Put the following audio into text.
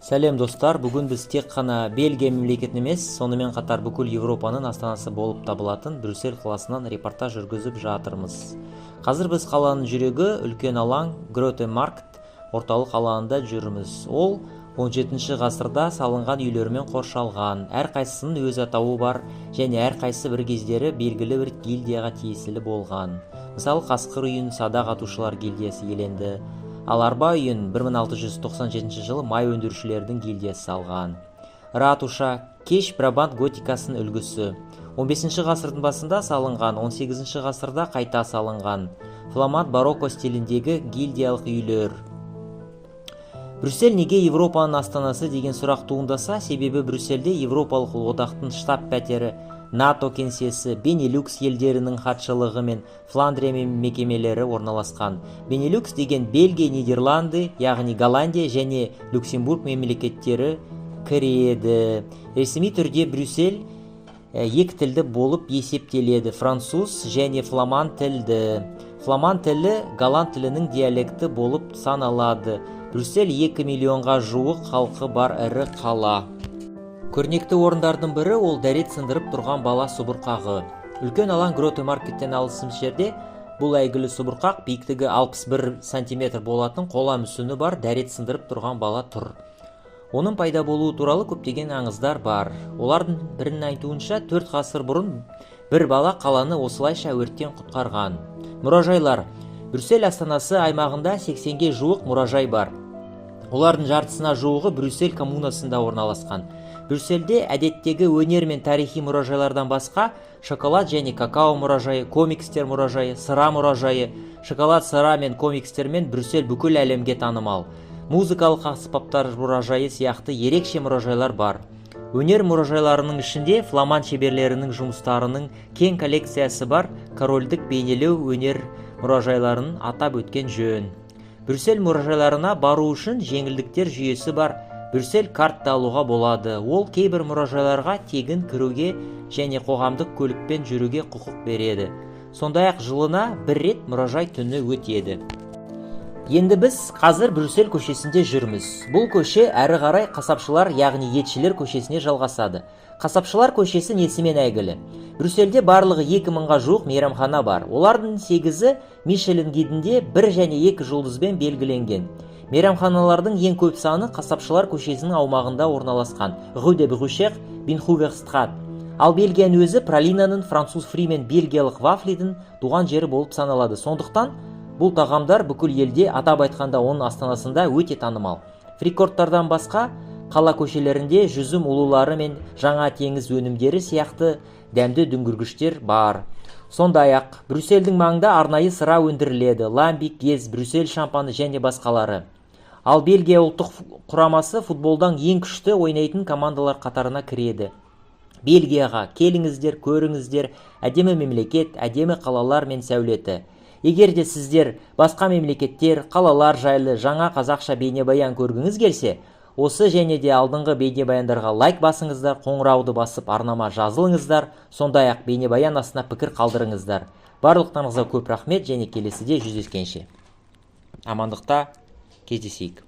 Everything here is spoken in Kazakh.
Сәлем достар, бүгін біз тек қана Бельгия мемлекетін емес, сонымен қатар бүкіл Европаның астанасы болып табылатын Брюссель қаласынан репортаж жүргізіп жатырмыз. Қазір біз қаланың жүрегі үлкен алаң Гроте-Маркт орталық алаңында жүрміз. Ол 17 ғасырда салынған үйлермен қоршалған, әрқайсысының өз атауы бар және әрқайсысы бір кездері белгілі бір гильдияға тиесілі болған. Мысалы, Қасқыр үйін Садақ атушылар гильдиясы иеленді. Ал Арба үйін 1697 жылы май өндірушілердің гильдиясы салған. Ратуша кеш Брабант готикасының үлгісі. 15 ғасырдың басында салынған, 18 ғасырда қайта салынған. Фламанд барокко стиліндегі гильдиялық үйлер. Брюссель неге Европаның астанасы деген сұрақ туындаса, себебі Брюссельде Европалық одақтың штаб пәтері, НАТО кеңсесі, Бенилюкс елдерінің хатшылығы мен Фландрия мекемелері орналасқан. Бенилюкс деген Бельгия, Нидерланды, яғни Голландия және Люксембург мемлекеттері кіреді. Ресми түрде Брюссель екі тілді болып есептеледі: француз және фламанд тілді. Фламанд тілі голланд тілінің диалекті болып саналады. Брюссель 2 миллионға жуық халқы бар ірі қала. Көрнекті орындардың бірі ол дәрет сындырып тұрған бала субұрқағы. Үлкен алаң Гроте-Маркттен алысым жерде бұл әйгілі субұрқақ биіктігі 61 см болатын қола мүсіні бар дәрет сындырып тұрған бала тұр. Оның пайда болуы туралы көптеген аңыздар бар. Олардың бірінің айтуынша 4 ғасыр бұрын бір бала қаланы осылайша өрттен құтқарған. Мұражайлар. Брюссель астанасы аймағында 80-ге жуық мұражай бар. Олардың жартысына жуығы Брюссель коммунасында орналасқан. Брюссельде әдеттегі өнер мен тарихи мұражайлардан басқа шоколад және какао мұражайы, комикстер мұражайы, сыра мұражайы, шоколад, сыра мен комикстермен Брюссель бүкіл әлемге танымал. Музыкалық аспаптар мұражайы сияқты ерекше мұражайлар бар. Өнер мұражайларының ішінде фламанд шеберлерінің жұмыстарының кең коллекциясы бар. Корольдік бейнелеу өнер мұражайларын атап өткен жөн. Брюссель мұражайларына бару үшін жеңілдіктер жүйесі бар. Брюссель картты алуға болады. Ол кейбір мұражайларға тегін кіруге және қоғамдық көлікпен жүруге құқық береді. Сондай-ақ жылына бір рет мұражай түні өтеді. Енді біз қазір Брюссель көшесінде жүрміз. Бұл көше әрі қарай Қасапшылар, яғни етшілер көшесіне жалғасады. Қасапшылар көшесі несімен әйгілі? Брюссельде барлығы 2000-ға жуық мейрамхана бар. Олардың 8-і Мишелин гидінде 1 және 2 жұлдызбен белгіленген. Мейрамханалардың ең көп саны Қасапшылар көшесінің аумағында орналасқан. Rue de Bruchère, Binhoeverstraat. Ал Бельгияның өзі пралинаның, француз фри мен бельгиялық вафлидің туған жері болып саналады. Сондықтан бұл тағамдар бүкіл елде, атап айтқанда оның астанасында өте танымал. Фрикорттардан басқа қала көшелерінде жүзім ұлулары мен жаңа теңіз өнімдері сияқты дәмді дүңгіргіштер бар. Сондай-ақ Брюссельдің маңында арнайы сыра өндіріледі: ламбик, гез, Брюссель шампаны және басқалары. Ал Бельгия ұлттық құрамасы футболдан ең күшті ойнайтын командалар қатарына кіреді. Бельгияға келіңіздер, көріңіздер, әдемі мемлекет, әдемі қалалар мен сәулеті. Егер де сіздер басқа мемлекеттер, қалалар жайлы жаңа қазақша бейнебаян көргіңіз келсе, осы және де алдыңғы бейнебаяндарға лайк басыңыздар, қоңырауды басып арнама жазылыңыздар, сондай-ақ бейнебаян астына пікір қалдырыңыздар. Барлықтарыңызға көп рахмет және келесіде жүздескенше амандықта кездесейік.